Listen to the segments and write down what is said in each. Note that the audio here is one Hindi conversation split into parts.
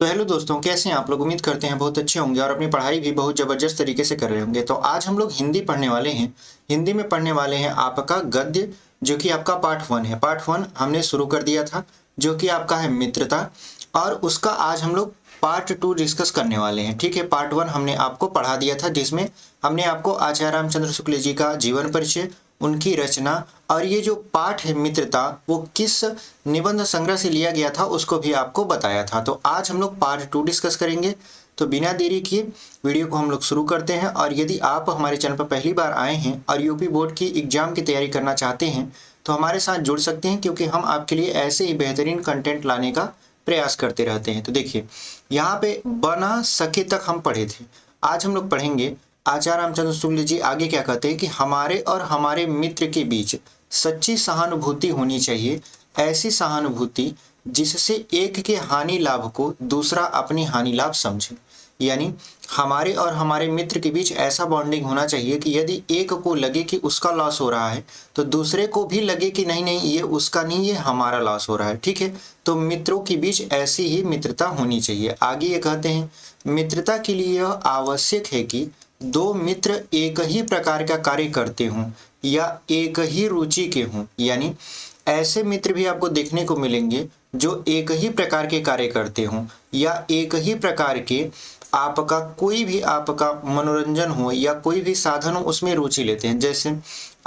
तो हेलो दोस्तों, कैसे हैं आप लोग। उम्मीद करते हैं बहुत अच्छे होंगे और अपनी पढ़ाई भी बहुत ज़बरदस्त तरीके से कर रहे होंगे। तो आज हम लोग हिंदी पढ़ने वाले हैं। हिंदी में पढ़ने वाले हैं आपका गद्य, जो कि आपका पार्ट 1 है। पार्ट 1 हमने शुरू कर दिया था, जो कि आपका है मित्रता, और उसका आज हम लोग पार्ट 2 डिस्कस करने वाले हैं। ठीक है, पार्ट 1 हमने आपको पढ़ा दिया था, जिसमें हमने आपको आचार्य रामचंद्र शुक्ल जी का जीवन परिचय, उनकी रचना, और ये जो पाठ है मित्रता, वो किस निबंध संग्रह से लिया गया था उसको भी आपको बताया था। तो आज हम लोग पार्ट 2 डिस्कस करेंगे। तो बिना देरी किए वीडियो को हम लोग शुरू करते हैं। और यदि आप हमारे चैनल पर पहली बार आए हैं और यूपी बोर्ड की एग्जाम की तैयारी करना चाहते हैं तो हमारे साथ जुड़ सकते हैं, क्योंकि हम आपके लिए ऐसे ही बेहतरीन कंटेंट लाने का प्रयास करते रहते हैं। तो देखिए, यहाँ पे बना सके तक हम पढ़े थे। आज हम लोग पढ़ेंगे आचार्य रामचंद्र शुक्ल जी आगे क्या कहते हैं कि हमारे और हमारे मित्र के बीच सच्ची सहानुभूति होनी चाहिए, ऐसी सहानुभूति जिससे एक के हानि लाभ को दूसरा अपनी हानि लाभ समझे। यानी हमारे और हमारे मित्र के बीच ऐसा बॉन्डिंग होना चाहिए कि यदि एक को लगे कि उसका लॉस हो रहा है तो दूसरे को भी लगे कि नहीं नहीं, ये उसका नहीं, ये हमारा लॉस हो रहा है। ठीक है, तो मित्रों के बीच ऐसी ही मित्रता होनी चाहिए। आगे ये कहते हैं, मित्रता के लिए यह आवश्यक है कि दो मित्र एक ही प्रकार का कार्य करते हों या एक ही रुचि के हों। यानी ऐसे मित्र भी आपको देखने को मिलेंगे जो एक ही प्रकार के कार्य करते हों या एक ही प्रकार के आपका कोई भी आपका मनोरंजन हो या कोई भी साधन हो उसमें रुचि लेते हैं। जैसे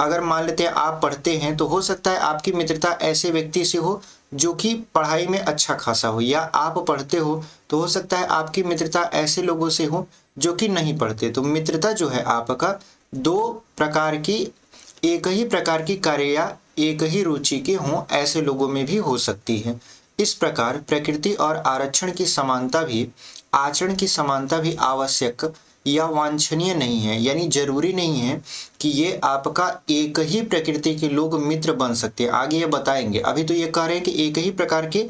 अगर मान लेते हैं आप पढ़ते हैं तो हो सकता है आपकी मित्रता ऐसे व्यक्ति से हो जो कि पढ़ाई में अच्छा खासा हो, या आप पढ़ते हो तो हो सकता है आपकी मित्रता ऐसे लोगों से हो जो कि नहीं पढ़ते। तो मित्रता जो है आपका दो प्रकार की, एक ही प्रकार की कार्य या एक ही रुचि के हों ऐसे लोगों में भी हो सकती है। इस प्रकार प्रकृति और आरक्षण की समानता भी, आचरण की समानता भी आवश्यक या वांछनीय नहीं है। यानी जरूरी नहीं है कि ये आपका एक ही प्रकृति के लोग मित्र बन सकते हैं। आगे ये बताएंगे। अभी तो ये कह रहे हैं कि एक ही प्रकार के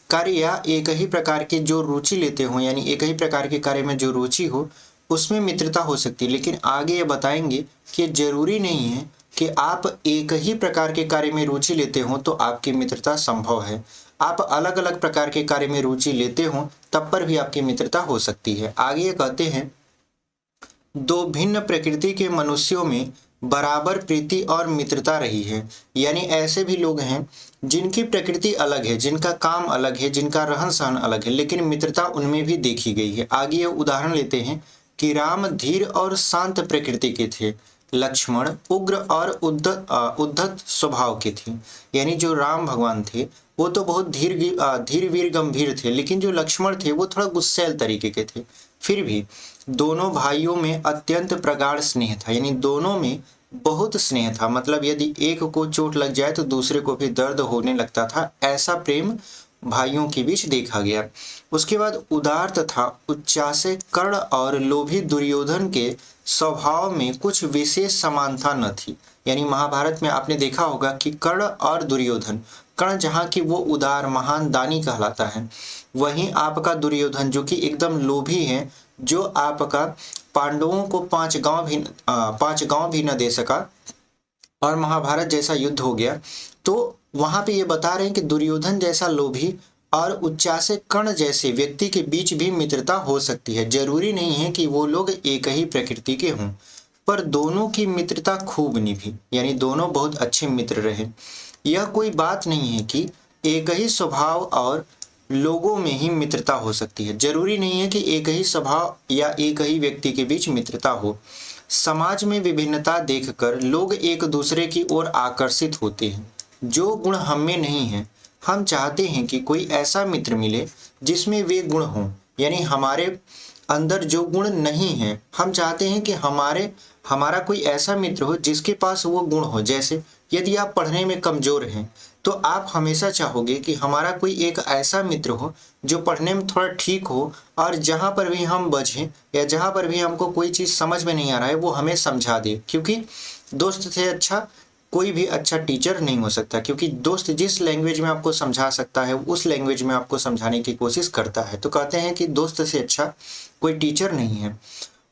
कार्य या एक ही प्रकार के जो रुचि लेते हो, यानी एक ही प्रकार के कार्य में जो रुचि हो उसमें मित्रता हो सकती है। लेकिन आगे ये बताएंगे कि जरूरी नहीं है कि आप एक ही प्रकार के कार्य में रुचि लेते हो तो आपकी मित्रता संभव है। आप अलग अलग प्रकार के कार्य में रुचि लेते हो तब पर भी आपकी मित्रता हो सकती है। आगे ये कहते हैं, दो भिन्न प्रकृति के मनुष्यों में बराबर प्रीति और मित्रता रही है। यानी ऐसे भी लोग हैं जिनकी प्रकृति अलग है, जिनका काम अलग है, जिनका रहन सहन अलग है, लेकिन मित्रता उनमें भी देखी गई है। आगे ये उदाहरण लेते हैं कि राम धीर और शांत प्रकृति के थे, लक्ष्मण उग्र और उद्धत स्वभाव के थे। यानी जो राम भगवान थे वो तो बहुत धीर वीर गंभीर थे, लेकिन जो लक्ष्मण थे वो थोड़ा गुस्सैल तरीके के थे। फिर भी दोनों भाइयों में अत्यंत प्रगाढ़ स्नेह था। यानी दोनों में बहुत स्नेह था, मतलब यदि एक को चोट लग जाए तो दूसरे को भी दर्द होने लगता था। ऐसा प्रेम भाइयों के बीच देखा गया। उसके बाद उदार तथा उच्चासे कर्ण और लोभी दुर्योधन के स्वभाव में कुछ विशेष समानता न थी। यानी महाभारत में आपने देखा होगा कि कर्ण और दुर्योधन, कर्ण जहाँ की वो उदार महान दानी कहलाता है, वहीं आपका दुर्योधन जो कि एकदम लोभी है, जो आपका पांडवों को 5 गांव भी न दे सका और महाभारत जैसा युद्ध हो गया। तो वहां पे ये बता रहे हैं कि दुर्योधन जैसा लोभी और उच्चासे कर्ण जैसे व्यक्ति के बीच भी मित्रता हो सकती है। जरूरी नहीं है कि वो लोग एक ही प्रकृति के हों, पर दोनों की मित्रता खूब निभी, यानी दोनों बहुत अच्छे मित्र रहे। यह कोई बात नहीं है कि एक ही स्वभाव और लोगों में ही मित्रता हो सकती है। जरूरी नहीं है कि एक ही स्वभाव या एक ही व्यक्ति के बीच मित्रता हो। समाज में विभिन्नता देखकर लोग एक दूसरे की ओर आकर्षित होते हैं। जो गुण हम में नहीं है, हम चाहते हैं कि कोई ऐसा मित्र मिले जिसमें वे गुण हों। यानी हमारे अंदर जो गुण नहीं है, हम चाहते हैं कि हमारा कोई ऐसा मित्र हो जिसके पास वो गुण हो। जैसे यदि आप पढ़ने में कमजोर हैं तो आप हमेशा चाहोगे कि हमारा कोई एक ऐसा मित्र हो जो पढ़ने में थोड़ा ठीक हो, और जहाँ पर भी हम बझें या जहाँ पर भी हमको कोई चीज़ समझ में नहीं आ रहा है वो हमें समझा दे। क्योंकि दोस्त से अच्छा कोई भी अच्छा टीचर नहीं हो सकता, क्योंकि दोस्त जिस लैंग्वेज में आपको समझा सकता है उस लैंग्वेज में आपको समझाने की कोशिश करता है। तो कहते हैं कि दोस्त से अच्छा कोई टीचर नहीं है।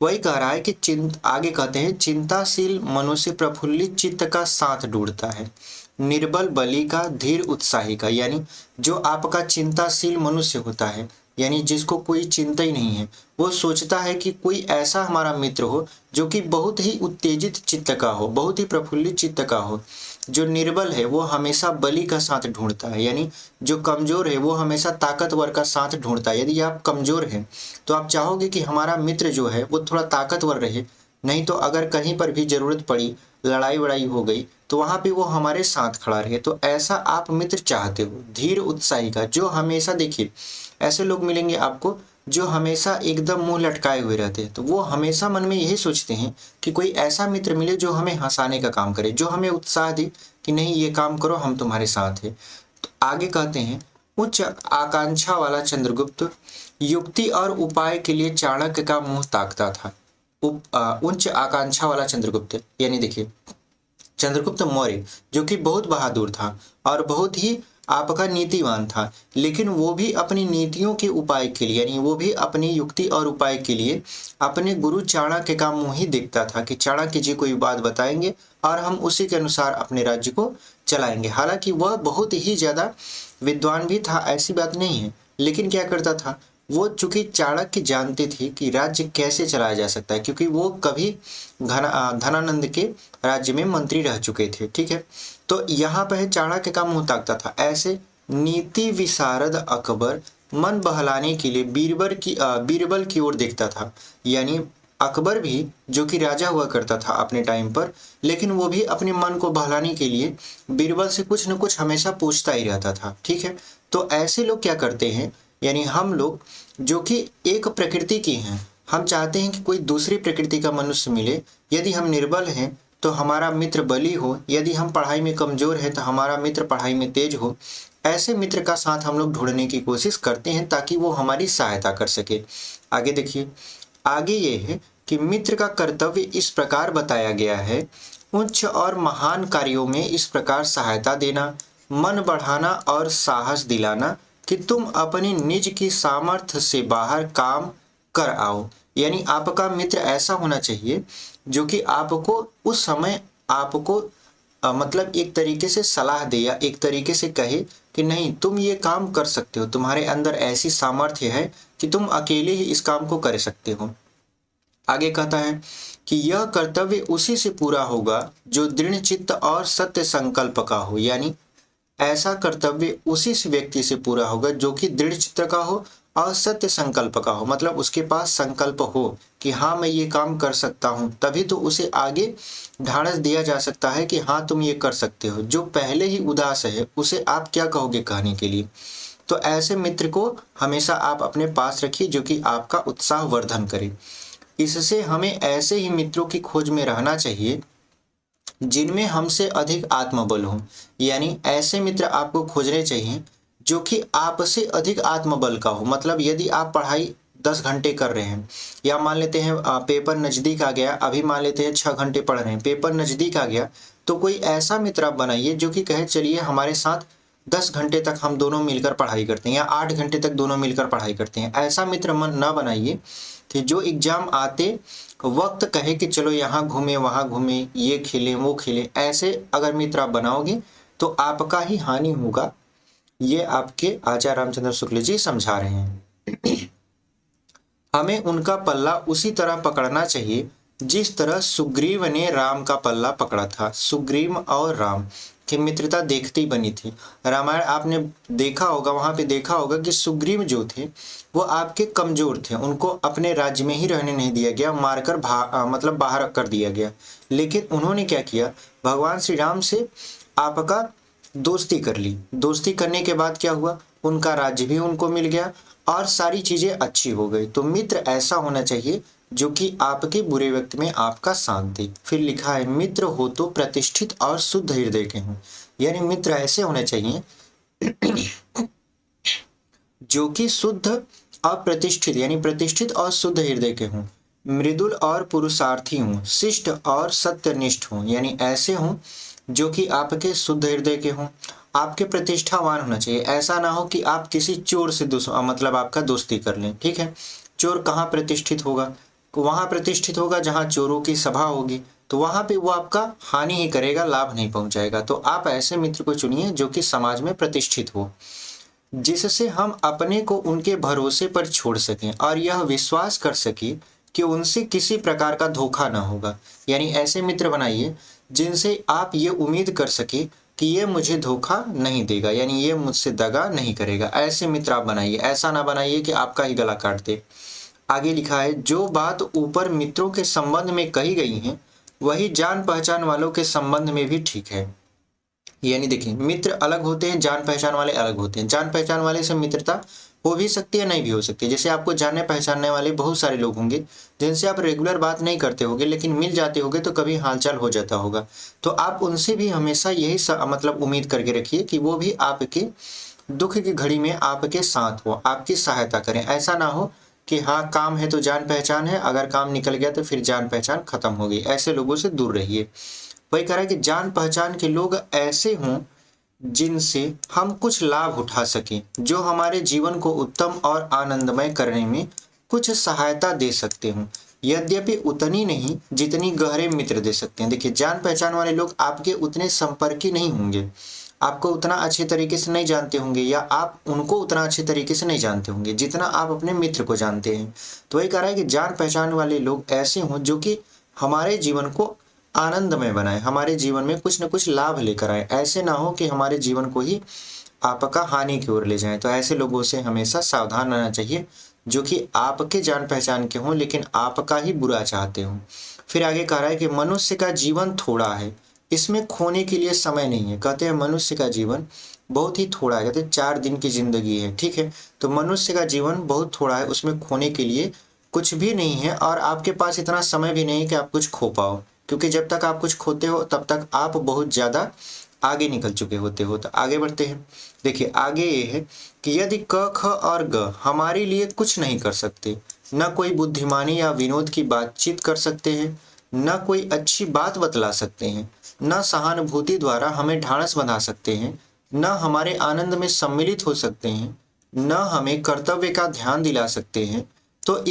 वही कह रहा है कि आगे कहते हैं, चिंताशील मनुष्य प्रफुल्लित चित्त का साथ ढूंढता है, निर्बल बली का, धीर उत्साही का। यानी जो आपका चिंताशील मनुष्य होता है यानी जिसको कोई चिंता ही नहीं है। वो सोचता है कि कोई ऐसा हमारा मित्र हो जो कि बहुत ही उत्तेजित चित्त का हो, बहुत ही प्रफुल्लित चित्त का हो। जो निर्बल है वो हमेशा बली का साथ ढूंढता है, यानी जो कमजोर है वो हमेशा ताकतवर का साथ ढूंढता है। यदि आप कमजोर हैं तो आप चाहोगे कि हमारा मित्र जो है वो थोड़ा ताकतवर रहे, नहीं तो अगर कहीं पर भी जरूरत पड़ी, लड़ाई वड़ाई हो गई, तो वहां पे वो हमारे साथ खड़ा रहे। तो ऐसा आप मित्र चाहते हो, धीर उत्साही का, जो हमेशा, देखिए ऐसे लोग मिलेंगे आपको जो हमेशा एकदम मुंह लटकाए हुए रहते हैं। तो वो हमेशा मन में यही सोचते हैं कि कोई ऐसा मित्र मिले जो हमें हंसाने का काम करे, जो हमें उत्साह दे कि नहीं ये काम करो, हम तुम्हारे साथ हैं। तो आगे कहते हैं, उच्च आकांक्षा वाला चंद्रगुप्त युक्ति और उपाय के लिए चाणक्य का मुंह ताकता था। उच्च आकांक्षा वाला चंद्रगुप्त, यानी देखिए चंद्रगुप्त मौर्य जो कि बहुत बहादुर था और बहुत ही आपका नीतिवान था, लेकिन वो भी अपनी नीतियों के उपाय के लिए, यानी वो भी अपनी युक्ति और उपाय के लिए अपने गुरु चाणक्य का मुंह ही देखता था कि चाणक्य जी कोई बात बताएंगे और हम उसी के अनुसार अपने राज्य को चलाएंगे। हालांकि वह बहुत ही ज्यादा विद्वान भी था, ऐसी बात नहीं है, लेकिन क्या करता था वो, चूंकि चाणक्य जानते थे कि राज्य कैसे चलाया जा सकता है, क्योंकि वो कभी धनानंद के राज्य में मंत्री रह चुके थे, ठीक है। तो यहाँ पर चाणक्य का मुंह ताकता था। ऐसे नीति विशारद अकबर मन बहलाने के लिए बीरबल की ओर देखता था। यानी अकबर भी जो कि राजा हुआ करता था अपने टाइम पर, लेकिन वो भी अपने मन को बहलाने के लिए बीरबल से कुछ न कुछ हमेशा पूछता ही रहता था, ठीक है। तो ऐसे लोग क्या करते हैं, यानी हम लोग जो कि एक प्रकृति की हैं, हम चाहते हैं कि कोई दूसरी प्रकृति का मनुष्य मिले। यदि हम निर्बल हैं तो हमारा मित्र बली हो, यदि हम पढ़ाई में कमजोर हैं तो हमारा मित्र पढ़ाई में तेज हो। ऐसे मित्र का साथ हम लोग ढूंढने की कोशिश करते हैं ताकि वो हमारी सहायता कर सके। आगे देखिए, आगे ये है कि मित्र का कर्तव्य इस प्रकार बताया गया है, उच्च और महान कार्यों में इस प्रकार सहायता देना, मन बढ़ाना और साहस दिलाना कि तुम अपनी निज की सामर्थ्य से बाहर काम कर आओ। यानी आपका मित्र ऐसा होना चाहिए जो कि आपको उस समय आपको मतलब एक तरीके से सलाह दे या एक तरीके से कहे कि नहीं तुम ये काम कर सकते हो, तुम्हारे अंदर ऐसी सामर्थ्य है कि तुम अकेले ही इस काम को कर सकते हो। आगे कहता है कि यह कर्तव्य उसी से पूरा होगा जो दृढ़ चित्त और सत्य संकल्प का हो। यानी ऐसा कर्तव्य उसी से व्यक्ति से पूरा होगा जो कि दृढ़ चित्त का हो और सत्य संकल्प का हो, मतलब उसके पास संकल्प हो कि हाँ मैं ये काम कर सकता हूँ, तभी तो उसे आगे ढाढ़स दिया जा सकता है कि हाँ तुम ये कर सकते हो। जो पहले ही उदास है उसे आप क्या कहोगे कहने के लिए। तो ऐसे मित्र को हमेशा आप अपने पास रखिए जो कि आपका उत्साह वर्धन करे। इससे हमें ऐसे ही मित्रों की खोज में रहना चाहिए जिनमें हमसे अधिक आत्मबल हो। यानी ऐसे मित्र आपको खोजने चाहिए जो कि आपसे अधिक आत्मबल का हो। मतलब यदि आप पढ़ाई 10 घंटे कर रहे हैं, या मान लेते हैं पेपर नज़दीक आ गया, अभी मान लेते हैं 6 घंटे पढ़ रहे हैं, पेपर नज़दीक आ गया, तो कोई ऐसा मित्र आप बनाइए जो कि कहे चलिए हमारे साथ 10 घंटे तक हम दोनों मिलकर पढ़ाई करते हैं, या 8 घंटे तक दोनों मिलकर पढ़ाई करते हैं। ऐसा मित्र मन ना बनाइए कि जो एग्जाम आते वक्त कहे कि चलो यहाँ घूमे वहाँ घूमे, ये खेलें वो खेलें। ऐसे अगर मित्र आप बनाओगे तो आपका ही हानि होगा। ये आपके आचार्य रामचंद्र शुक्ल जी समझा रहे हैं। हमें उनका पल्ला उसी तरह पकड़ना चाहिए जिस तरह सुग्रीव ने राम का पल्ला पकड़ा था। सुग्रीव और राम की मित्रता देखती बनी थी। रामायण आपने देखा होगा, वहां पे देखा होगा कि सुग्रीव जो थे वो आपके कमजोर थे, उनको अपने राज्य में ही रहने नहीं दिया गया, मारकर मतलब बाहर कर दिया गया। लेकिन उन्होंने क्या किया, भगवान श्री राम से आपका दोस्ती कर ली। दोस्ती करने के बाद क्या हुआ, उनका राज्य भी उनको मिल गया और सारी चीजें अच्छी हो गई। तो मित्र ऐसा होना चाहिए जो कि आपके बुरे वक्त में आपका साथ दे। फिर लिखा है, मित्र हो तो प्रतिष्ठित और शुद्ध हृदय के हों। यानी मित्र ऐसे होने चाहिए जो कि शुद्ध और प्रतिष्ठित, यानी प्रतिष्ठित और शुद्ध हृदय के हों, मृदुल और पुरुषार्थी हों, शिष्ट और सत्यनिष्ठ हों। यानी ऐसे हों जो कि आपके शुद्ध हृदय के हों, आपके प्रतिष्ठावान होना चाहिए। ऐसा ना हो कि आप किसी चोर से मतलब आपका दोस्ती कर लें, ठीक है। चोर कहाँ प्रतिष्ठित होगा, वहां प्रतिष्ठित होगा जहां चोरों की सभा होगी, तो वहां पे वो आपका हानि ही करेगा, लाभ नहीं पहुंचाएगा। तो आप ऐसे मित्र को चुनिए जो कि समाज में प्रतिष्ठित हो। जिससे हम अपने को उनके भरोसे पर छोड़ सकें और यह विश्वास कर सकें कि उनसे किसी प्रकार का धोखा ना होगा। यानी ऐसे मित्र बनाइए जिनसे आप ये उम्मीद कर सके कि ये मुझे धोखा नहीं देगा, यानी ये मुझसे दगा नहीं करेगा। ऐसे मित्र आप बनाइए, ऐसा ना बनाइए कि आपका ही गला काट दे। आगे लिखा है, जो बात ऊपर मित्रों के संबंध में कही गई है वही जान पहचान वालों के संबंध में भी ठीक है। यानी देखिए, मित्र अलग होते हैं, जान पहचान वाले अलग होते हैं। जान पहचान वाले से मित्रता हो भी सकती है, नहीं भी हो सकती है। जैसे आपको जानने पहचानने वाले बहुत सारे लोग होंगे जिनसे आप रेगुलर बात नहीं करते होगे, लेकिन मिल जाते होगे तो कभी हालचाल हो जाता होगा। तो आप उनसे भी हमेशा यही मतलब उम्मीद करके रखिए कि वो भी आपके दुख की घड़ी में आपके साथ हो, आपकी सहायता करें। ऐसा ना हो कि हाँ काम है तो जान पहचान है, अगर काम निकल गया तो फिर जान पहचान खत्म हो गई। ऐसे लोगों से दूर रहिए। वही कह रहा है कि जान पहचान के लोग ऐसे हों जिनसे हम कुछ लाभ उठा सकें, जो हमारे जीवन को उत्तम और आनंदमय करने में कुछ सहायता दे सकते हों, यद्यपि उतनी नहीं जितनी गहरे मित्र दे सकते हैं। देखिए, जान पहचान वाले लोग आपके उतने संपर्की नहीं होंगे, आपको उतना अच्छे तरीके से नहीं जानते होंगे, या आप उनको उतना अच्छे तरीके से नहीं जानते होंगे जितना आप अपने मित्र को जानते हैं। तो वही कह रहा है कि जान पहचान वाले लोग ऐसे हों जो कि हमारे जीवन को आनंदमय बनाए, हमारे जीवन में कुछ न कुछ लाभ लेकर आए। ऐसे ना हो कि हमारे जीवन को ही आपका हानि की ओर ले जाएं। तो ऐसे लोगों से हमेशा सावधान रहना चाहिए जो कि आपके जान पहचान के हों लेकिन आपका ही बुरा चाहते हों। फिर आगे कह रहा है कि मनुष्य का जीवन थोड़ा है, इसमें खोने के लिए समय नहीं है। कहते हैं मनुष्य का जीवन बहुत ही थोड़ा है, कहते हैं 4 दिन की जिंदगी है, ठीक है। तो मनुष्य का जीवन बहुत थोड़ा है, उसमें खोने के लिए कुछ भी नहीं है, और आपके पास इतना समय भी नहीं है कि आप कुछ खो पाओ, क्योंकि जब तक आप कुछ खोते हो तब तक आप बहुत ज़्यादा आगे निकल चुके होते हो। तो आगे बढ़ते हैं। देखिए, आगे ये है कि यदि क ख और ग हमारे लिए कुछ नहीं कर सकते, न कोई बुद्धिमानी या विनोद की बातचीत कर सकते हैं, न कोई अच्छी बात बतला सकते हैं, न सहानुभूति द्वारा हमें ढांढस बंधा सकते हैं, न हमारे आनंद में सम्मिलित हो सकते हैं, न हमें कर्तव्य का ध्यान दिला सकते हैं, तो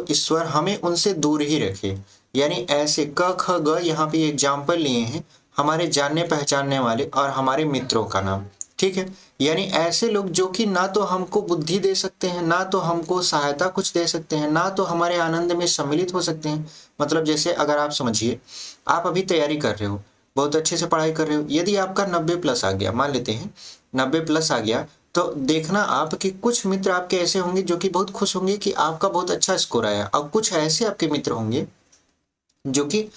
ईश्वर हमें उनसे दूर ही रखे। यानी ऐसे क ख ग यहाँ पे एग्जाम्पल लिए हैं हमारे जानने पहचानने वाले और हमारे मित्रों का नाम, ठीक है। यानी ऐसे लोग जो कि ना तो हमको बुद्धि दे सकते हैं, ना तो हमको सहायता कुछ दे सकते हैं, ना तो हमारे आनंद में सम्मिलित हो सकते हैं। मतलब जैसे अगर आप समझिए, आप अभी तैयारी कर रहे हो, बहुत अच्छे से पढ़ाई कर रहे हो, यदि आपका 90+ आ गया, मान लेते हैं 90+ आ गया, तो देखना आप कि कुछ मित्र आपके ऐसे होंगे जो कि बहुत खुश होंगे कि आपका बहुत अच्छा स्कोर आया, और कुछ ऐसे आपके मित्र होंगे जो कि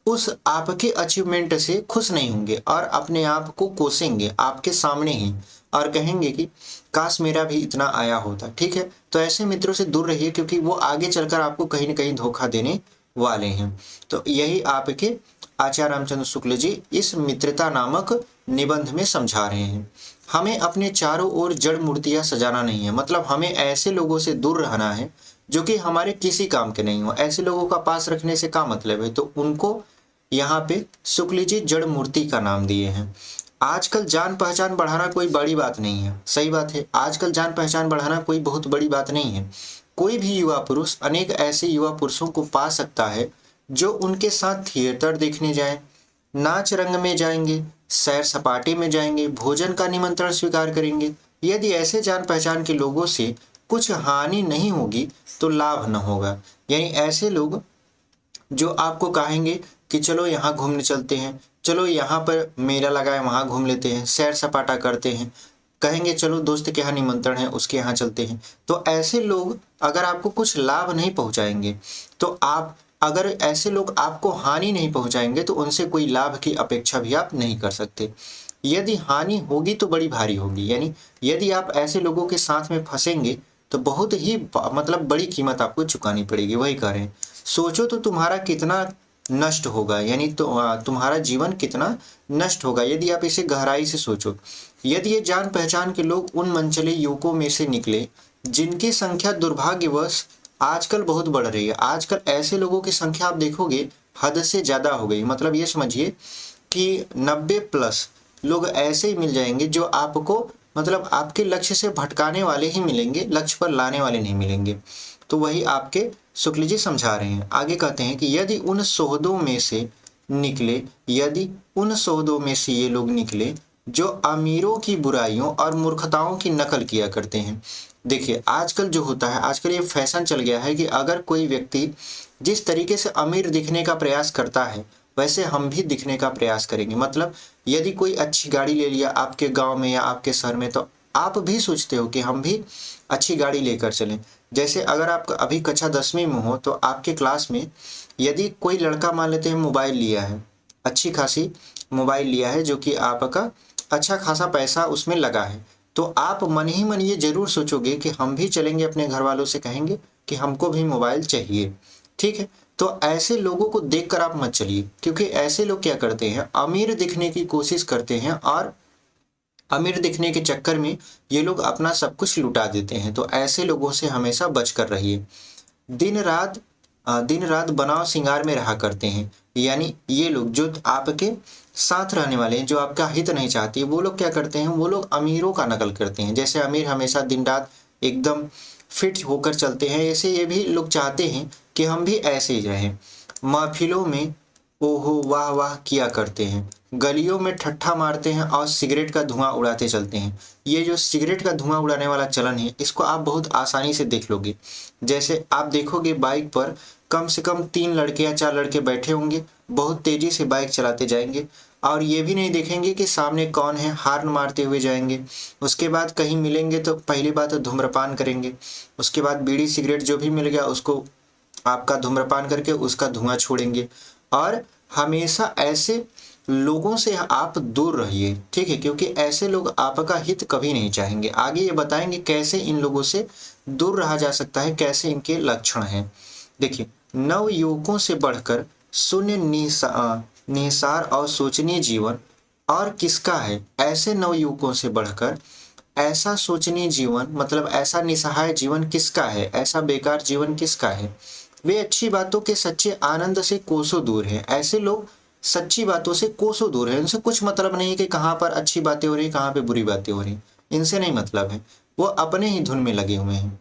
उस आपके अचीवमेंट से खुश नहीं होंगे और अपने आप को कोसेंगे आपके सामने ही और कहेंगे कि काश मेरा भी इतना आया होता, ठीक है। तो ऐसे मित्रों से दूर रहिए, क्योंकि वो आगे चलकर आपको कहीं न कहीं धोखा देने वाले हैं। तो यही आपके आचार्य रामचंद्र शुक्ल जी इस मित्रता नामक निबंध में समझा रहे हैं। हमें अपने चारों ओर जड़ मूर्तियां सजाना नहीं है, मतलब हमें ऐसे लोगों से दूर रहना है जो कि हमारे किसी काम के नहीं हो। ऐसे लोगों का पास रखने से क्या मतलब है, तो उनको यहाँ पे शुक्ल जी जड़ मूर्ति का नाम दिए हैं। आजकल जान पहचान बढ़ाना कोई बड़ी बात नहीं है, सही बात है, आजकल जान पहचान बढ़ाना कोई बहुत बड़ी बात नहीं है। कोई भी युवा पुरुष अनेक ऐसे युवा पुरुषों को पा सकता है जो उनके साथ थिएटर देखने जाए, नाच रंग में जाएंगे, सैर सपाटे में जाएंगे, भोजन का निमंत्रण स्वीकार करेंगे। यदि ऐसे जान पहचान के लोगों से कुछ हानि नहीं होगी तो लाभ न होगा। यानी ऐसे लोग जो आपको कहेंगे कि चलो यहाँ घूमने चलते हैं, चलो यहाँ पर मेला लगा है वहाँ घूम लेते हैं, सैर सपाटा करते हैं, कहेंगे चलो दोस्त के यहाँ निमंत्रण है उसके यहाँ चलते हैं। तो ऐसे लोग अगर आपको कुछ लाभ नहीं पहुँचाएंगे, तो आप अगर ऐसे लोग आपको हानि नहीं पहुँचाएंगे तो उनसे कोई लाभ की अपेक्षा भी आप नहीं कर सकते। यदि हानि होगी तो बड़ी भारी होगी। यानी यदि आप ऐसे लोगों के साथ में फंसेंगे तो बहुत ही मतलब बड़ी कीमत आपको चुकानी पड़ेगी। वही कह रहे हैं, सोचो तो तुम्हारा कितना नष्ट होगा, यानी तो तुम्हारा जीवन कितना नष्ट होगा यदि आप इसे गहराई से सोचो। यदि ये जान पहचान के लोग उन मनचले युवकों में से निकले जिनकी संख्या दुर्भाग्यवश आजकल बहुत बढ़ रही है। आजकल ऐसे लोगों की संख्या आप देखोगे हद से ज़्यादा हो गई। मतलब ये समझिए कि 90+ लोग ऐसे ही मिल जाएंगे जो आपको मतलब आपके लक्ष्य से भटकाने वाले ही मिलेंगे, लक्ष्य पर लाने वाले नहीं मिलेंगे। तो वही आपके शुक्ल जी समझा रहे हैं। आगे कहते हैं कि यदि उन सोहदों में से ये लोग निकले जो अमीरों की बुराइयों और मूर्खताओं की नकल किया करते हैं। देखिए आजकल जो होता है, आजकल ये फैशन चल गया है कि अगर कोई व्यक्ति जिस तरीके से अमीर दिखने का प्रयास करता है वैसे हम भी दिखने का प्रयास करेंगे। मतलब यदि कोई अच्छी गाड़ी ले लिया आपके गांव में या आपके शहर में, तो आप भी सोचते हो कि हम भी अच्छी गाड़ी लेकर चलें। जैसे अगर आप अभी कक्षा 10वीं में हो तो आपके क्लास में यदि कोई लड़का मान लेते हैं मोबाइल लिया है, अच्छी खासी मोबाइल लिया है जो कि आपका अच्छा खासा पैसा उसमें लगा है, तो आप मन ही मन ये जरूर सोचोगे कि हम भी चलेंगे अपने घर वालों से कहेंगे कि हमको भी मोबाइल चाहिए। ठीक है, तो ऐसे लोगों को देखकर आप मत चलिए, क्योंकि ऐसे लोग क्या करते हैं, अमीर दिखने की कोशिश करते हैं और अमीर दिखने के चक्कर में ये लोग अपना सब कुछ लुटा देते हैं। तो ऐसे लोगों से हमेशा बच कर रहिए। दिन रात बनाव सिंगार में रहा करते हैं, यानी ये लोग जो आपके साथ रहने वाले हैं, जो आपका हित नहीं चाहते, वो लोग क्या करते हैं, वो लोग अमीरों का नकल करते हैं। जैसे अमीर हमेशा दिन रात एकदम फिट होकर चलते हैं, ऐसे ये भी लोग चाहते हैं कि हम भी ऐसे ही रहें। महफिलों में ओहो वाह वाह किया करते हैं, गलियों में ठट्ठा मारते हैं और सिगरेट का धुआं उड़ाते चलते हैं। ये जो सिगरेट का धुआं उड़ाने वाला चलन है, इसको आप बहुत आसानी से देख लोगे। जैसे आप देखोगे बाइक पर कम से कम 3 लड़के या 4 लड़के बैठे होंगे, बहुत तेजी से बाइक चलाते जाएंगे और ये भी नहीं देखेंगे कि सामने कौन है, हार्न मारते हुए जाएंगे। उसके बाद कहीं मिलेंगे तो पहली बात तो धूम्रपान करेंगे, उसके बाद बीड़ी सिगरेट जो भी मिल गया उसको आपका धूम्रपान करके उसका धुआं छोड़ेंगे। और हमेशा ऐसे लोगों से आप दूर रहिए, ठीक है, क्योंकि ऐसे लोग आपका हित कभी नहीं चाहेंगे। आगे ये बताएंगे कैसे इन लोगों से दूर रहा जा सकता है, कैसे इनके लक्षण हैं। देखिए, नव युवकों से बढ़कर शून्य निसार और सोचनीय जीवन और किसका है। ऐसे नव युवकों से बढ़कर ऐसा सोचनीय जीवन, मतलब ऐसा निसहाय जीवन किसका है, ऐसा बेकार जीवन किसका है। वे अच्छी बातों के सच्चे आनंद से कोसों दूर हैं। ऐसे लोग सच्ची बातों से कोसों दूर है, उनसे कुछ मतलब नहीं कि कहाँ पर अच्छी बातें हो रही, कहाँ पे बुरी बातें हो रही, इनसे नहीं मतलब है। वो अपने ही धुन में लगे हुए हैं।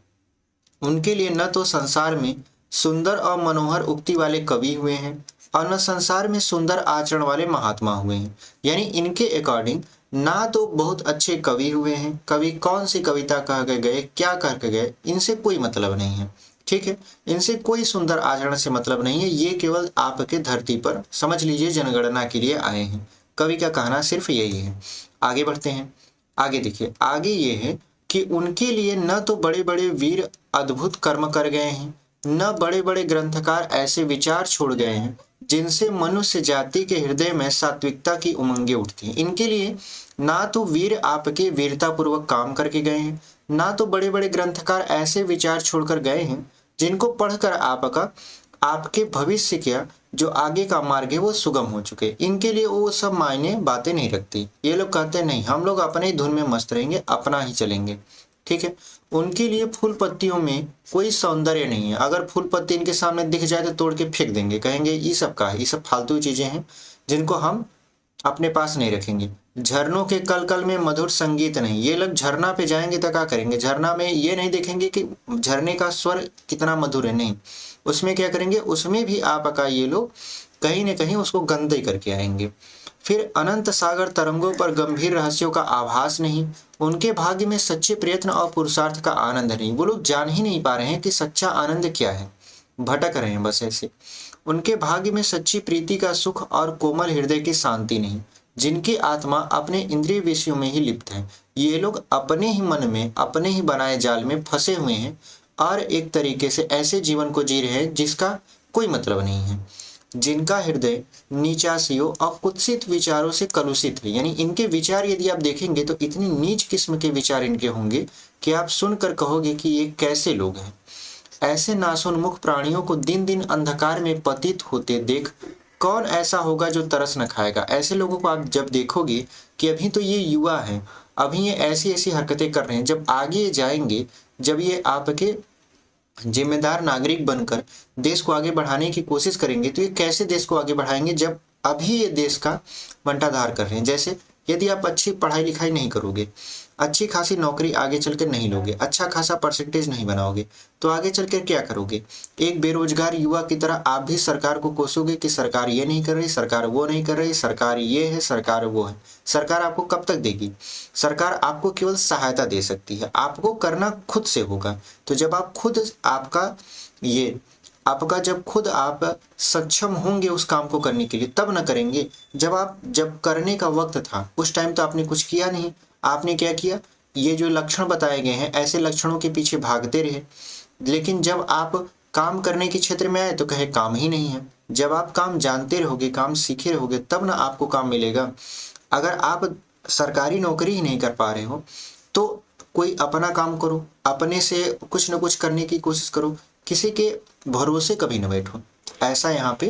उनके लिए न तो संसार में सुंदर और मनोहर उक्ति वाले कवि हुए हैं और न संसार में सुंदर आचरण वाले महात्मा हुए हैं। यानी इनके अकॉर्डिंग ना तो बहुत अच्छे कवि हुए हैं, कवि कौन सी कविता कह के गए, क्या कह के गए, इनसे कोई मतलब नहीं है। ठीक है, इनसे कोई सुंदर आचरण से मतलब नहीं है। ये केवल आपके धरती पर समझ लीजिए जनगणना के लिए आए हैं। कवि का कहना सिर्फ यही है। आगे बढ़ते हैं। आगे देखिए, आगे ये है कि उनके लिए न तो बड़े बड़े वीर अद्भुत कर्म कर गए हैं, न बड़े बड़े ग्रंथकार ऐसे विचार छोड़ गए हैं जिनसे मनुष्य जाति के हृदय में सात्विकता की उमंगें उठती हैं। इनके लिए ना तो वीर आपके वीरता पूर्वक काम करके गए हैं, ना तो बड़े बड़े ग्रंथकार ऐसे विचार छोड़कर गए हैं जिनको पढ़कर आपके भविष्य क्या जो आगे का मार्ग है वो सुगम हो चुके। इनके लिए वो सब मायने बातें नहीं रखती। ये लोग कहते हैं नहीं, हम लोग अपने ही धुन में मस्त रहेंगे, अपना ही चलेंगे। ठीक है, उनके लिए फूल पत्तियों में कोई सौंदर्य नहीं है। अगर फूल पत्ती इनके सामने दिख जाए तो तोड़ के फेंक देंगे, कहेंगे ये सब का है, ये सब फालतू चीजें हैं जिनको हम अपने पास नहीं रखेंगे। झरनों के कल कल में मधुर संगीत नहीं। ये लोग झरना पे जाएंगे तो क्या करेंगे, झरना में ये नहीं देखेंगे कि झरने का स्वर कितना मधुर है, नहीं, उसमें क्या करेंगे, उसमें भी आपका ये लोग कहीं न कहीं उसको गंदे करके आएंगे। फिर अनंत सागर तरंगों पर गंभीर रहस्यों का आभास नहीं। उनके भाग्य में सच्चे प्रयत्न और पुरुषार्थ का आनंद नहीं। वो लोग जान ही नहीं पा रहे हैं कि सच्चा आनंद क्या है, भटक रहे हैं बस ऐसे। उनके भाग्य में सच्ची प्रीति का सुख और कोमल हृदय की शांति नहीं। जिनकी आत्मा अपने इंद्रिय विषयों में ही लिप्त है, ये लोग अपने ही मन में, अपने ही बनाए जाल में फंसे हुए हैं और एक तरीके से ऐसे जीवन को जी रहे हैं जिसका कोई मतलब नहीं है। जिनका हृदय नीचासियों और कुत्सित विचारों से कलुषित है। यानी इनके विचार यदि आप देखेंगे तो इतनी नीच किस्म के विचार इनके होंगे कि आप सुनकर कहोगे कि ये कैसे लोग हैं। ऐसे नासोन्मुख प्राणियों को दिन दिन अंधकार में पतित होते देख कौन ऐसा होगा जो तरस न खाएगा। ऐसे लोगों को आप जब देखोगे कि अभी तो ये युवा हैं, अभी ये ऐसी ऐसी हरकतें कर रहे हैं, जब आगे ये जाएंगे, जब ये आपके जिम्मेदार नागरिक बनकर देश को आगे बढ़ाने की कोशिश करेंगे, तो ये कैसे देश को आगे बढ़ाएंगे जब अभी ये देश का बंटाधार कर रहे हैं। जैसे यदि आप अच्छी पढ़ाई लिखाई नहीं करोगे, अच्छी खासी नौकरी आगे चलकर नहीं लोगे, अच्छा खासा परसेंटेज नहीं बनाओगे, तो आगे चलकर क्या करोगे? एक बेरोजगार युवा की तरह आप भी सरकार को कोसोगे कि सरकार ये नहीं कर रही, सरकार वो नहीं कर रही, सरकार ये है, सरकार वो है। सरकार आपको कब तक देगी? सरकार आपको केवल सहायता दे सकती है, आपको करना खुद से होगा। तो जब आप खुद जब खुद आप सक्षम होंगे उस काम को करने के लिए, तब ना करेंगे। जब करने का वक्त था उस टाइम तो आपने कुछ किया नहीं। आपने क्या किया? ये जो लक्षण बताए गए हैं ऐसे लक्षणों के पीछे भागते रहे, लेकिन जब आप काम करने के क्षेत्र में आए तो कहे काम ही नहीं है। जब आप काम जानते रहोगे, काम सीखे रहोगे, तब ना आपको काम मिलेगा। अगर आप सरकारी नौकरी ही नहीं कर पा रहे हो तो कोई अपना काम करो, अपने से कुछ न कुछ करने की कोशिश करो, किसी के भरोसे कभी न बैठो। ऐसा यहाँ पे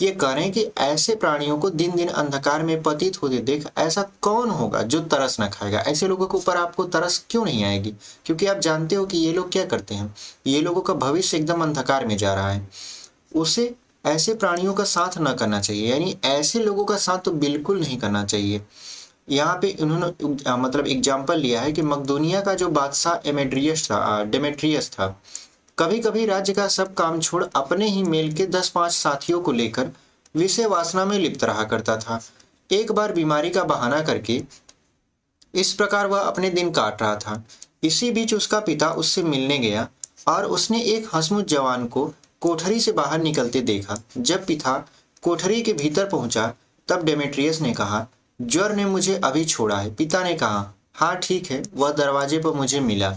ये कह रहे हैं कि ऐसे प्राणियों को दिन दिन अंधकार में पतित होते देख ऐसा कौन होगा जो तरस न खाएगा। ऐसे लोगों के ऊपर आपको तरस क्यों नहीं आएगी? क्योंकि आप जानते हो कि ये लोग क्या करते हैं, ये लोगों का भविष्य एकदम अंधकार में जा रहा है। उसे ऐसे प्राणियों का साथ न करना चाहिए, यानी ऐसे लोगों का साथ तो बिल्कुल नहीं करना चाहिए। यहाँ पे उन्होंने मतलब एग्जाम्पल लिया है कि मकदूनिया का जो बादशाह डेमेट्रियस था, कभी कभी राज्य का सब काम छोड़ अपने ही मेल के 10-5 साथियों को लेकर विषय वासना में लिप्त रहा करता था। एक बार बीमारी का बहाना करके इस प्रकार वह अपने दिन काट रहा था। इसी बीच उसका पिता उससे मिलने गया और उसने एक हंसमुख जवान को कोठरी से बाहर निकलते देखा। जब पिता कोठरी के भीतर पहुंचा तब डेमेट्रियस ने कहा, ज्वर ने मुझे अभी छोड़ा है। पिता ने कहा, हाँ ठीक है, वह दरवाजे पर मुझे मिला।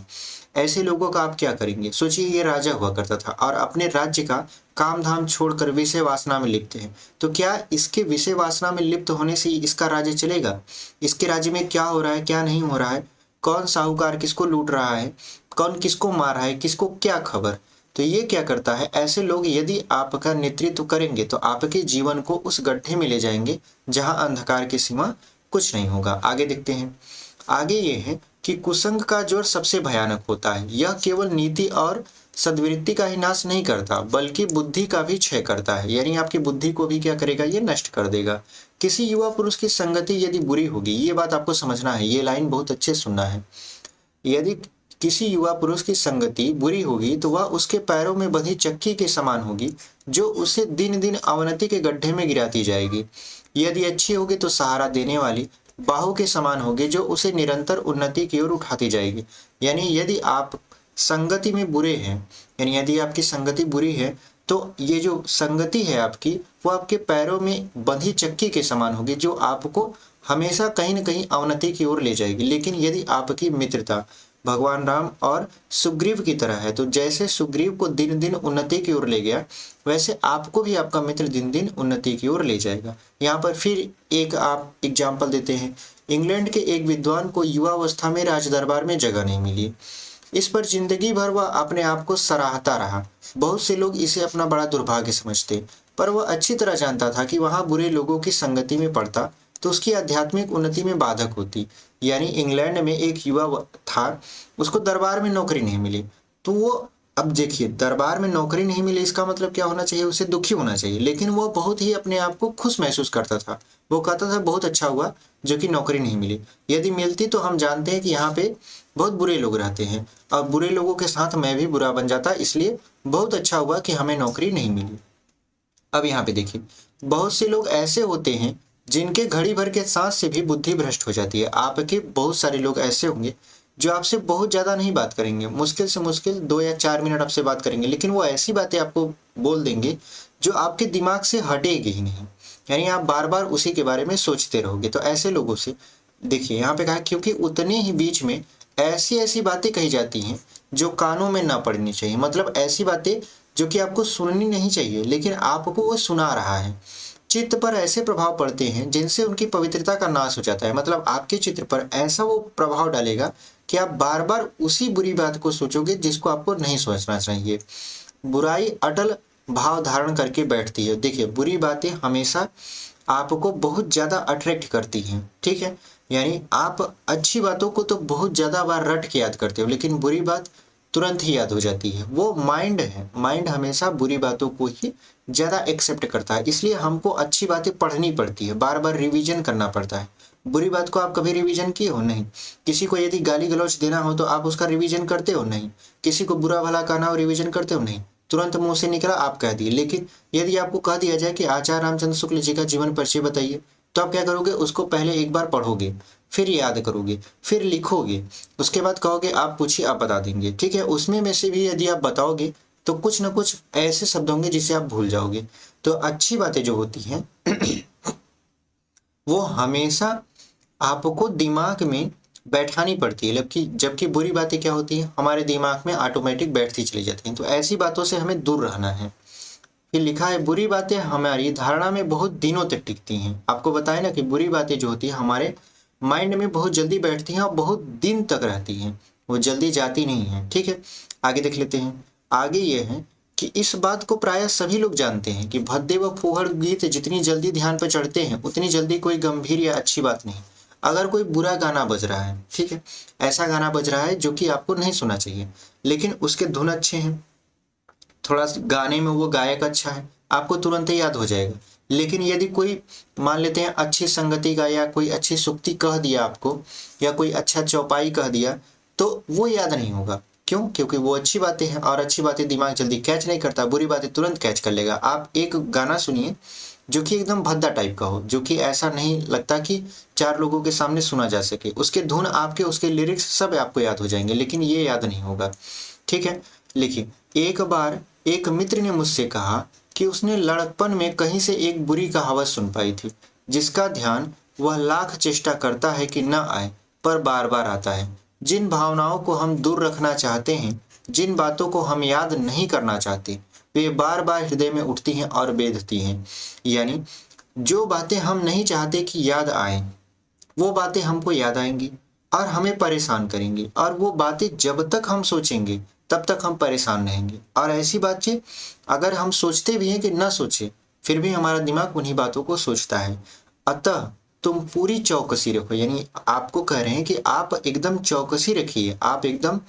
ऐसे लोगों का आप क्या करेंगे? सोचिए, ये राजा हुआ करता था और अपने राज्य का काम धाम छोड़कर विषय वासना में लिप्त है। तो क्या इसके विषय वासना में लिप्त होने से इसका राज्य चलेगा? इसके राज्य में क्या हो रहा है, क्या नहीं हो रहा है, कौन साहूकार किसको लूट रहा है, कौन किसको मार रहा है, किसको क्या खबर? तो ये क्या करता है, ऐसे लोग यदि आपका नेतृत्व करेंगे तो आपके जीवन को उस गड्ढे में ले जाएंगे जहां अंधकार की सीमा कुछ नहीं होगा। आगे देखते हैं। आगे ये है कि कुसंग का ज्वर सबसे भयानक होता है। यह केवल नीति और सद्वृत्ति का ही नाश नहीं करता बल्कि बुद्धि का भी क्षय करता है, यानी आपकी बुद्धि को भी क्या करेगा, ये नष्ट कर देगा। किसी युवा पुरुष की संगति यदि बुरी होगी, ये बात आपको समझना है, ये लाइन बहुत अच्छे सुनना है। यदि किसी युवा पुरुष की संगति बुरी होगी तो वह उसके पैरों में बंधी चक्की के समान होगी जो उसे दिन दिन अवनति के गड्ढे में गिराती जाएगी। यदि अच्छी होगी तो सहारा देने वाली बाहु के समान होगी जो उसे निरंतर उन्नति की ओर उठाती जाएगी। यानी यदि आप संगति में बुरे हैं, यानी यदि आपकी संगति बुरी है तो ये जो संगति है आपकी, वो आपके पैरों में बंधी चक्की के समान होगी जो आपको हमेशा कहीं न कहीं अवनति की ओर ले जाएगी। लेकिन यदि आपकी मित्रता भगवान राम और सुग्रीव की तरह है, तो जैसे सुग्रीव को दिन दिन उन्नति की ओर ले गया, वैसे आपको भी आपका मित्र दिन दिन उन्नति की ओर ले जाएगा। यहाँ पर फिर एक आप एग्जाम्पल देते हैं। इंग्लैंड के एक विद्वान को युवावस्था में राजदरबार में जगह नहीं मिली। इस पर जिंदगी भर वह अपने आप को सराहता रहा। बहुत से लोग इसे अपना बड़ा दुर्भाग्य समझते, पर वह अच्छी तरह जानता था कि वहां बुरे लोगों की संगति में पड़ता तो उसकी आध्यात्मिक उन्नति में बाधक होती। यानी इंग्लैंड में एक युवा था, उसको दरबार में नौकरी नहीं मिली, तो वो, अब देखिए, दरबार में नौकरी नहीं मिली इसका मतलब क्या होना चाहिए, उसे दुखी होना चाहिए, लेकिन वो बहुत ही अपने आप को खुश महसूस करता था। वो कहता था बहुत अच्छा हुआ जो कि नौकरी नहीं मिली, यदि मिलती तो हम जानते हैं कि यहाँ पे बहुत बुरे लोग रहते हैं और बुरे लोगों के साथ मैं भी बुरा बन जाता, इसलिए बहुत अच्छा हुआ कि हमें नौकरी नहीं मिली। अब यहाँ पे देखिए, बहुत से लोग ऐसे होते हैं जिनके घड़ी भर के सांस से भी बुद्धि भ्रष्ट हो जाती है। आपके बहुत सारे लोग ऐसे होंगे जो आपसे बहुत ज़्यादा नहीं बात करेंगे, मुश्किल से मुश्किल 2 या 4 मिनट आपसे बात करेंगे, लेकिन वो ऐसी बातें आपको बोल देंगे जो आपके दिमाग से हटेगी ही नहीं, यानी आप बार बार उसी के बारे में सोचते रहोगे। तो ऐसे लोगों से देखिए, यहाँ पे कहा क्योंकि उतने ही बीच में ऐसी ऐसी बातें कही जाती हैं जो कानों में ना पड़नी चाहिए, मतलब ऐसी बातें जो कि आपको सुननी नहीं चाहिए लेकिन आपको वो सुना रहा है। चित्त पर ऐसे प्रभाव पड़ते हैं जिनसे उनकी पवित्रता का नाश हो जाता है, मतलब आपके चित्र पर ऐसा वो प्रभाव डालेगा कि आप बार बार उसी बुरी बात को सोचोगे जिसको आपको नहीं सोचना चाहिए। बुराई अटल भाव धारण करके बैठती है। देखिए, बुरी बातें हमेशा आपको बहुत ज़्यादा अट्रैक्ट करती हैं, ठीक है, यानी आप अच्छी बातों को तो बहुत ज़्यादा बार रट के याद करते हो लेकिन बुरी बात तुरंत ही याद हो जाती है। वो माइंड है, माइंड हमेशा बुरी बातों को ही ज़्यादा एक्सेप्ट करता है, इसलिए हमको अच्छी बातें पढ़नी पड़ती है, बार बार रिवीजन करना पड़ता है। बुरी बात को आप कभी रिवीजन किए हो? नहीं। किसी को यदि गाली गलौज देना हो तो आप उसका रिवीजन करते हो? नहीं। किसी को बुरा भला कहना हो रिवीजन करते हो? नहीं। तुरंत मुंह से निकला आप कह दिए। लेकिन यदि आपको कह दिया जाए कि आचार्य रामचंद्र शुक्ल जी का जीवन परिचय बताइए, तो आप क्या करोगे? उसको पहले एक बार पढ़ोगे, फिर याद करोगे, फिर लिखोगे, उसके बाद कहोगे आप पूछिए आप बता देंगे, ठीक है। उसमें में से भी यदि आप बताओगे तो कुछ ना कुछ ऐसे शब्द होंगे जिसे आप भूल जाओगे। तो अच्छी बातें जो होती हैं वो हमेशा आपको दिमाग में बैठानी पड़ती है, जबकि बुरी बातें क्या होती हैं, हमारे दिमाग में ऑटोमेटिक बैठती चली जाती हैं। तो ऐसी बातों से हमें दूर रहना है। फिर लिखा है बुरी बातें हमारी धारणा में बहुत दिनों तक टिकती हैं। आपको बताया ना कि बुरी बातें जो होती हैं हमारे माइंड में बहुत जल्दी बैठती हैं और बहुत दिन तक रहती हैं, वो जल्दी जाती नहीं है, ठीक है। आगे देख लेते हैं। आगे ये है कि इस बात को प्रायः सभी लोग जानते हैं कि भद्दे व फूहड़ गीत जितनी जल्दी ध्यान पर चढ़ते हैं उतनी जल्दी कोई गंभीर या अच्छी बात नहीं। अगर कोई बुरा गाना बज रहा है, ठीक है, ऐसा गाना बज रहा है जो कि आपको नहीं सुनना चाहिए, लेकिन उसके धुन अच्छे हैं, थोड़ा गाने में वो गायक अच्छा है, आपको तुरंत ही याद हो जाएगा। लेकिन यदि कोई मान लेते हैं अच्छी संगति का या कोई अच्छी सुक्ति कह दिया आपको, या कोई अच्छा चौपाई कह दिया, तो वो याद नहीं होगा। क्यों? क्योंकि वो अच्छी बातें हैं और अच्छी बातें दिमाग जल्दी कैच नहीं करता, बुरी बातें तुरंत कैच कर लेगा। आप एक गाना सुनिए जो कि एकदम भद्दा टाइप का हो, जो कि ऐसा नहीं लगता कि 4 लोगों के सामने सुना जा सके, उसके धुन आपके, उसके लिरिक्स सब आपको याद हो जाएंगे, लेकिन ये याद नहीं होगा, ठीक है। लिखिए, एक बार एक मित्र ने मुझसे कहा कि उसने लड़कपन में कहीं से एक बुरी कहावत सुन पाई थी, जिसका ध्यान वह लाख चेष्टा करता है कि न आए, पर बार बार आता है। जिन भावनाओं को हम दूर रखना चाहते हैं, जिन बातों को हम याद नहीं करना चाहते, वे बार बार हृदय में उठती हैं और बेधती हैं। यानी जो बातें हम नहीं चाहते कि याद आए, वो बातें हमको याद आएंगी और हमें परेशान करेंगी, और वो बातें जब तक हम सोचेंगे तब तक हम परेशान रहेंगे। और ऐसी बातचीत अगर हम सोचते भी हैं कि न सोचे, फिर भी हमारा दिमाग उन्हीं बातों को सोचता है। अतः तुम पूरी चौकसी रखो, यानी आपको कह रहे हैं कि आप एकदम चौकसी रखिए, आप एकदम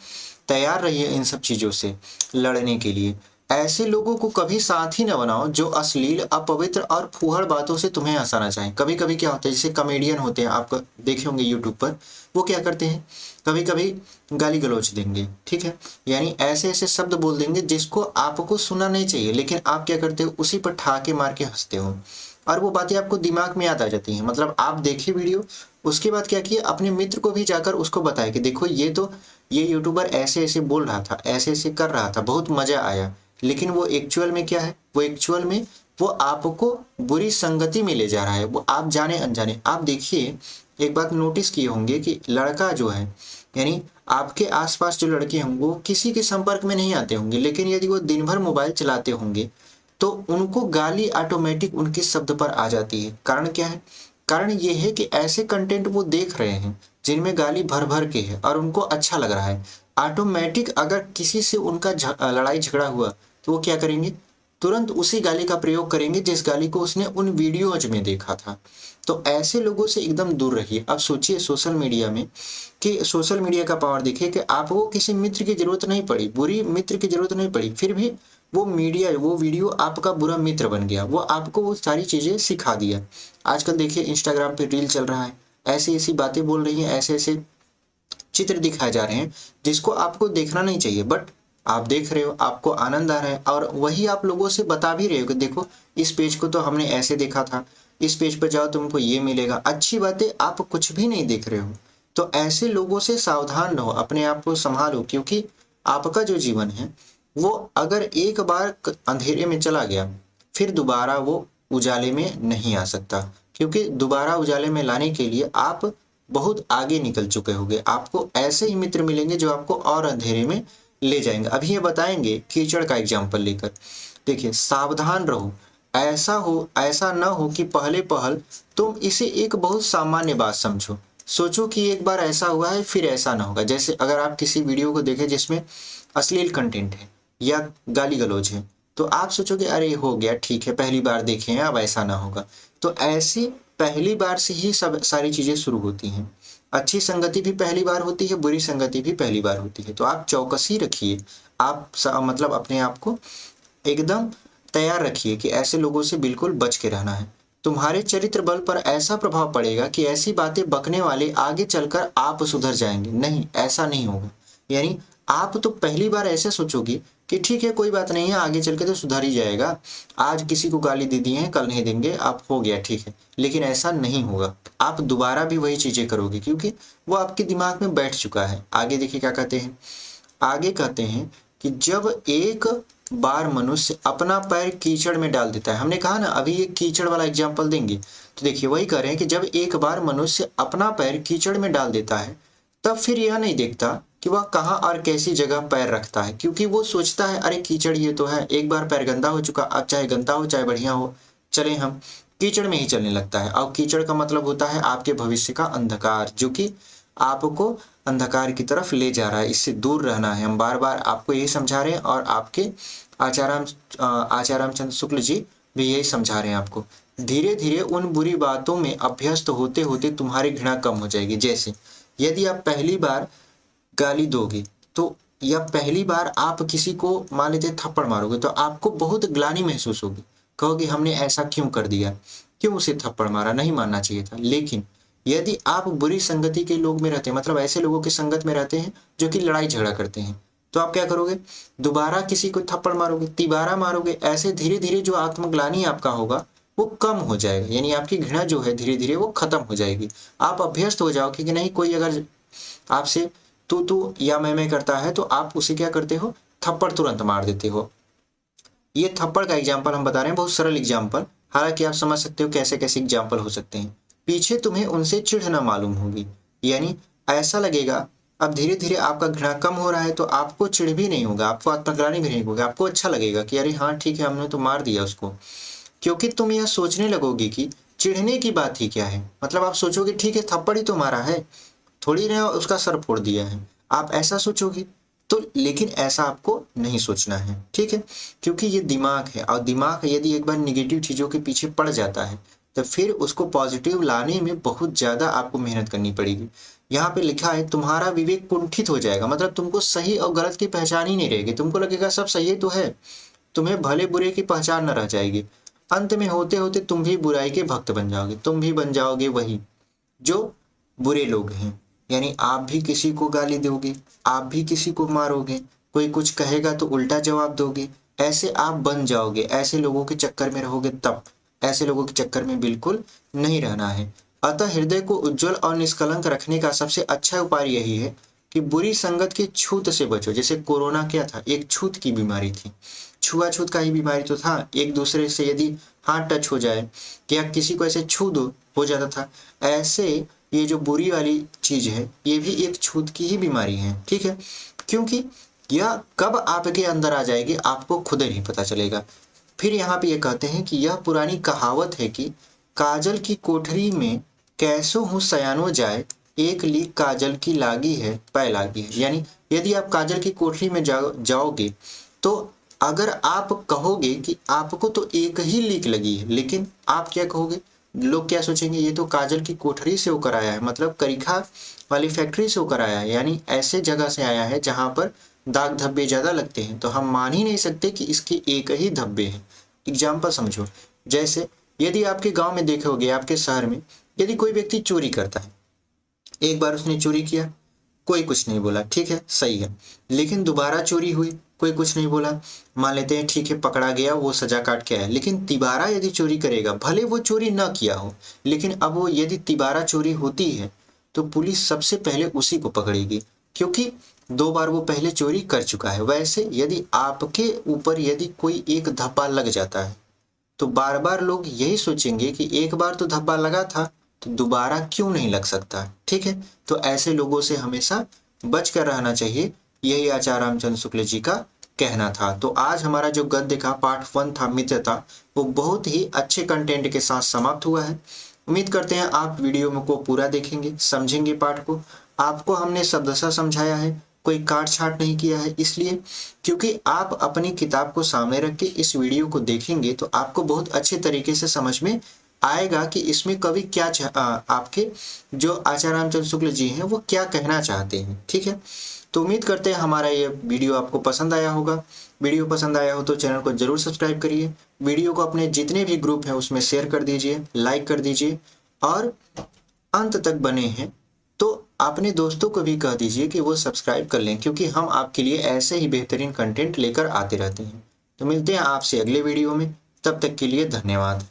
तैयार रहिए इन सब चीज़ों से लड़ने के लिए। ऐसे लोगों को कभी साथी न बनाओ जो अश्लील, अपवित्र और फूहड़ बातों से तुम्हें हंसाना चाहें। कभी कभी क्या होता है, जैसे कॉमेडियन होते हैं, आप देखे होंगे यूट्यूब पर, वो क्या करते हैं, कभी कभी गाली गलौज देंगे, ठीक है, यानी ऐसे ऐसे शब्द बोल देंगे जिसको आपको सुनना नहीं चाहिए, लेकिन आप क्या करते हो, उसी पर ठाके मार के हंसते हो, और वो बातें आपको दिमाग में याद आ जाती हैं। मतलब आप देखिए वीडियो, उसके बाद क्या किए, अपने मित्र को भी जाकर उसको बताया कि देखो ये यूट्यूबर ऐसे ऐसे बोल रहा था, ऐसे ऐसे कर रहा था, बहुत मजा आया। लेकिन वो एक्चुअल में क्या है, वो एक्चुअल में वो आपको बुरी संगति में ले जा रहा है, वो आप जाने अनजाने। आप देखिए, एक बात नोटिस किए होंगे कि लड़का जो है, यानी आपके आसपास जो लड़के होंगे, वो किसी के संपर्क में नहीं आते होंगे, लेकिन यदि वो दिन भर मोबाइल चलाते होंगे तो उनको गाली ऑटोमेटिक उनके शब्द पर आ जाती है। कारण क्या है? कारण ये है कि ऐसे कंटेंट वो देख रहे हैं जिनमें गाली भर भर के है और उनको अच्छा लग रहा है। ऑटोमेटिक अगर किसी से उनका लड़ाई झगड़ा हुआ तो वो क्या करेंगे, तुरंत उसी गाली का प्रयोग करेंगे जिस गाली को उसने उन वीडियोज में देखा था। तो ऐसे लोगों से एकदम दूर रहिए। अब सोचिए सोशल मीडिया में, कि सोशल मीडिया का पावर देखिए कि आपको किसी मित्र की जरूरत नहीं पड़ी, बुरी मित्र की जरूरत नहीं पड़ी, फिर भी वो वीडियो आपका बुरा मित्र बन गया, वो आपको वो सारी चीजें सिखा दिया। आजकल देखिए इंस्टाग्राम पे रील चल रहा है, ऐसी ऐसी बातें बोल रही हैं, ऐसे ऐसे चित्र दिखाए जा रहे हैं जिसको आपको देखना नहीं चाहिए, बट आप देख रहे हो, आपको आनंद आ रहा है, और वही आप लोगों से बता भी रहे हो कि देखो इस पेज को तो हमने ऐसे देखा था, इस पेज पर जाओ तुमको ये मिलेगा। अच्छी बातें आप कुछ भी नहीं देख रहे हो। तो ऐसे लोगों से सावधान रहो, अपने आप को संभालो, क्योंकि आपका जो जीवन है वो अगर एक बार अंधेरे में चला गया, फिर दोबारा वो उजाले में नहीं आ सकता, क्योंकि दोबारा उजाले में लाने के लिए आप बहुत आगे निकल चुके होंगे। आपको ऐसे ही मित्र मिलेंगे जो आपको और अंधेरे में ले जाएंगे। अभी ये बताएंगे कीचड़ का एग्जाम्पल लेकर। देखिए, सावधान रहो, ऐसा ना हो कि पहले पहल तुम इसे एक बहुत सामान्य बात समझो। सोचो कि एक बार ऐसा हुआ है, फिर ऐसा ना होगा। जैसे अगर आप किसी वीडियो को देखें जिसमें अश्लील कंटेंट है या गाली गलौज है, तो आप सोचोगे अरे हो गया, ठीक है, पहली बार देखे हैं, अब ऐसा ना होगा। तो ऐसी पहली बार से ही सब सारी चीजें शुरू होती हैं। अच्छी संगति भी पहली बार होती है, बुरी संगति भी पहली बार होती है। तो आप चौकसी रखिए, आप मतलब अपने आप को एकदम तैयार रखिए कि ऐसे लोगों से बिल्कुल बच के रहना है। तुम्हारे चरित्र बल पर ऐसा प्रभाव पड़ेगा कि ऐसी बातें बकने वाले आगे चलकर आप सुधर जाएंगे। नहीं, ऐसा नहीं होगा। यानी आप तो पहली बार ऐसे सोचोगे कि ठीक है, कोई बात नहीं है, आगे चल के तो सुधर ही जाएगा, आज किसी को गाली दे दी है, कल नहीं देंगे, आप हो गया, ठीक है। लेकिन ऐसा नहीं होगा, आप दोबारा भी वही चीजें करोगे क्योंकि वो आपके दिमाग में बैठ चुका है। आगे देखिए क्या कहते हैं, आगे कहते हैं कि जब एक बार मनुष्य अपना पैर कीचड़ में डाल देता है, हमने कहा ना अभी ये कीचड़ वाला एग्जाम्पल देंगे, तो देखिए वही कह रहे हैं कि जब एक बार मनुष्य अपना पैर कीचड़ में डाल देता है तब फिर यह नहीं देखता कि वह कहाँ और कैसी जगह पैर रखता है, क्योंकि वो सोचता है अरे कीचड़ ये तो है, एक बार पैर गंदा हो चुका, अब चाहे गंदा हो चाहे बढ़िया हो, चले हम कीचड़ में ही चलने लगता है। और कीचड़ का मतलब होता है आपके भविष्य का अंधकार, जो कि आपको अंधकार की तरफ ले जा रहा है, इससे दूर रहना है। हम बार बार आपको यही समझा रहे हैं और आपके आचार्य चंद्र शुक्ल जी भी यही समझा रहे हैं आपको। धीरे धीरे उन बुरी बातों में अभ्यस्त होते होते तुम्हारी घृणा कम हो जाएगी। जैसे यदि आप पहली बार गाली दोगे तो या पहली बार आप किसी को मान लेते थप्पड़ मारोगे तो आपको बहुत ग्लानि महसूस होगी, कहोगे हमने ऐसा क्यों कर दिया, क्यों उसे थप्पड़ मारा, नहीं मारना चाहिए था। लेकिन यदि आप बुरी संगति के लोग में रहते हैं, मतलब ऐसे लोगों की संगत में रहते हैं जो कि लड़ाई झगड़ा करते हैं, तो आप क्या करोगे, दोबारा किसी को थप्पड़ मारोगे, तिबारा मारोगे, ऐसे धीरे धीरे जो आत्मग्लानि आपका होगा वो कम हो जाएगा। यानी आपकी घृणा जो है धीरे धीरे वो खत्म हो जाएगी। आप अभ्यस्त हो जाओगे कि नहीं, कोई अगर आपसे तू या मैं करता है तो आप उसे क्या करते हो, थप्पड़ तुरंत मार देते हो। ये थप्पड़ का एग्जाम्पल हम बता रहे हैं, बहुत सरल एग्जाम्पल, हालांकि आप समझ सकते हो कैसे कैसे एग्जाम्पल हो सकते हैं। पीछे तुम्हें उनसे चिढ़ना मालूम होगी, यानी ऐसा लगेगा अब धीरे धीरे आपका घृणा कम हो रहा है तो आपको चिढ़ भी नहीं होगा, आपको आत्मग्लानि भी नहीं होगी, आपको अच्छा लगेगा कि अरे हाँ ठीक है, हमने तो मार दिया उसको। क्योंकि तुम यह सोचने लगोगे कि चिढ़ने की बात ही क्या है, मतलब आप सोचोगे ठीक है थप्पड़ ही तो मारा है, थोड़ी ने उसका सर फोड़ दिया है, आप ऐसा सोचोगे। तो लेकिन ऐसा आपको नहीं सोचना है, ठीक है, क्योंकि ये दिमाग है और दिमाग यदि एक बार निगेटिव चीज़ों के पीछे पड़ जाता है तो फिर उसको पॉजिटिव लाने में बहुत ज़्यादा आपको मेहनत करनी पड़ेगी। यहाँ पे लिखा है तुम्हारा विवेक कुंठित हो जाएगा, मतलब तुमको सही और गलत की पहचान ही नहीं रहेगी, तुमको लगेगा सब सही तो है, तुम्हें भले बुरे की पहचान न रह जाएगी। अंत में होते होते तुम भी बुराई के भक्त बन जाओगे, तुम भी बन जाओगे वही जो बुरे लोग हैं। यानी आप भी किसी को गाली दोगे, आप भी किसी को मारोगे, कोई कुछ कहेगा तो उल्टा जवाब दोगे, ऐसे आप बन जाओगे, ऐसे लोगों के चक्कर में रहोगे तब, ऐसे लोगों के चक्कर में बिल्कुल नहीं रहना है। अतः हृदय को उज्जवल और निष्कलंक रखने का सबसे अच्छा उपाय यही है कि बुरी संगत के छूत से बचो। जैसे कोरोना क्या था, एक छूत की बीमारी थी, छुआछूत का ही बीमारी तो था, एक दूसरे से यदि हाथ टच हो जाए या किसी को ऐसे छू दो हो जाता था, ऐसे ये जो बुरी वाली चीज है ये भी एक छूत की ही बीमारी है, ठीक है, क्योंकि यह कब आपके अंदर आ जाएगी आपको खुद नहीं पता चलेगा। फिर यहाँ पे ये कहते हैं कि यह पुरानी कहावत है कि काजल की कोठरी में कैसो हूँ सयानो जाए, एक लीक काजल की लागी है पै लागी है। यानी यदि आप काजल की कोठरी में जाओगे तो अगर आप कहोगे कि आपको तो एक ही लीक लगी है, लेकिन आप क्या कहोगे, लोग क्या सोचेंगे, ये तो काजल की कोठरी से होकर आया है, मतलब करीखा वाली फैक्ट्री से होकर आया है, यानी ऐसे जगह से आया है जहां पर दाग धब्बे ज्यादा लगते हैं, तो हम मान ही नहीं सकते कि इसके एक ही धब्बे हैं। एग्जाम्पल समझो, जैसे यदि आपके गांव में देखोगे, आपके शहर में यदि कोई व्यक्ति चोरी करता है, एक बार उसने चोरी किया, कोई कुछ नहीं बोला, ठीक है सही है, लेकिन दोबारा चोरी हुई, कोई कुछ नहीं बोला, मान लेते हैं ठीक है पकड़ा गया, वो सजा काट के आया। लेकिन तिबारा यदि चोरी करेगा, भले वो चोरी न किया हो, लेकिन अब वो यदि तिबारा चोरी होती है तो पुलिस सबसे पहले उसी को पकड़ेगी, क्योंकि 2 बार वो पहले चोरी कर चुका है। वैसे यदि आपके ऊपर यदि कोई एक धब्बा लग जाता है तो बार बार लोग यही सोचेंगे कि एक बार तो धब्बा लगा था तो दोबारा क्यों नहीं लग सकता, ठीक है। तो ऐसे लोगों से हमेशा बच कर रहना चाहिए, यही आचार्य रामचंद्र शुक्ल जी का कहना था। तो आज हमारा जो गद्य का पार्ट 1 था मित्रता, वो बहुत ही अच्छे कंटेंट के साथ समाप्त हुआ है। उम्मीद करते हैं आप वीडियो में को पूरा देखेंगे, समझेंगे पाठ को। आपको हमने शब्दशः समझाया है, कोई काट छाट नहीं किया है, इसलिए क्योंकि आप अपनी किताब को सामने रख के इस वीडियो को देखेंगे तो आपको बहुत अच्छे तरीके से समझ में आएगा कि इसमें कवि क्या आपके जो आचार्य रामचंद्र शुक्ल जी हैं वो क्या कहना चाहते हैं। ठीक है, तो उम्मीद करते हैं हमारा ये वीडियो आपको पसंद आया होगा। वीडियो पसंद आया हो तो चैनल को जरूर सब्सक्राइब करिए, वीडियो को अपने जितने भी ग्रुप हैं उसमें शेयर कर दीजिए, लाइक कर दीजिए, और अंत तक बने हैं तो अपने दोस्तों को भी कह दीजिए कि वो सब्सक्राइब कर लें, क्योंकि हम आपके लिए ऐसे ही बेहतरीन कंटेंट लेकर आते रहते हैं। तो मिलते हैं आपसे अगले वीडियो में, तब तक के लिए धन्यवाद।